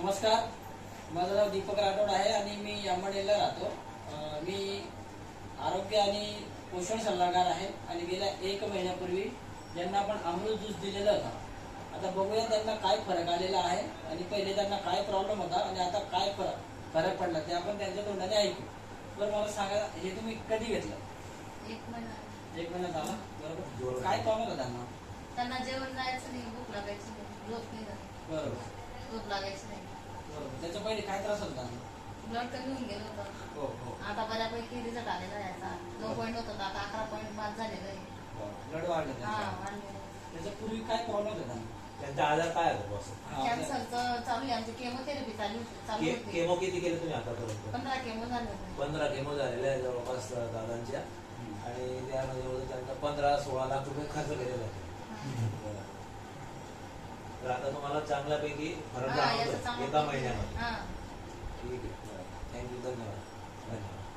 नमस्कार, माझं नाव दीपक राठोड आहे आणि मी अंबरनेरला राहतो. मी आरोग्य आणि पोषण सल्लागार आहे आणि गेल्या 1 महिन्यापूर्वी ज्यांना आपण अमृत ज्यूस दिलेला होता, आता बघूया त्यांना काय फरक आलेला आहे आणि पहिले त्यांना काय प्रॉब्लेम होता आणि आता काय फरक पडला ते आपण त्यांच्या तोंडाने ऐकू. तर मला सांगा, हे तुम्ही कधी घेतलं? 1 महिना झाला. बरोबर. काय प्रॉब्लेम होता त्यांना? त्यांना जेवण जायचं नाही, भूक लागायची नाही, झोप नाही झाली, बरोबर. झोप लागायची नाही. बरोबर. त्याच्या पहिले काय त्रास होता त्यांना? ब्लड कमी होऊन गेलं होतं. हो हो. आता बऱ्यापैकी रिझल्ट आलेला आहे. याचा 9 होता, आता 11.5 झालेलं आहे. ब्लड वाढलं हा, त्यांचं. वाढलेलं आहे. त्याच्या पूर्वी काय प्रॉब्लेम होता त्यांना? त्यांचा आजार काय होता बॉस? कॅन्सरचं चालू आहे, आमची केमोथेरपी चालू होती. केमो किती केले तुम्ही आतापर्यंत? 15 केमो झाले होते. 15 केमो झालेल्या आहे जवळपास दादांच्या, आणि त्यामध्ये एवढं त्यांचा 15-16 लाख रुपये खर्च केलेला आहे. तर आता तुम्हाला चांगल्यापैकी फरक हा, जाणवतो याचं चांगलं 1 महिन्यामध्ये. हा. ठीक आहे, थँक्यू, धन्यवाद.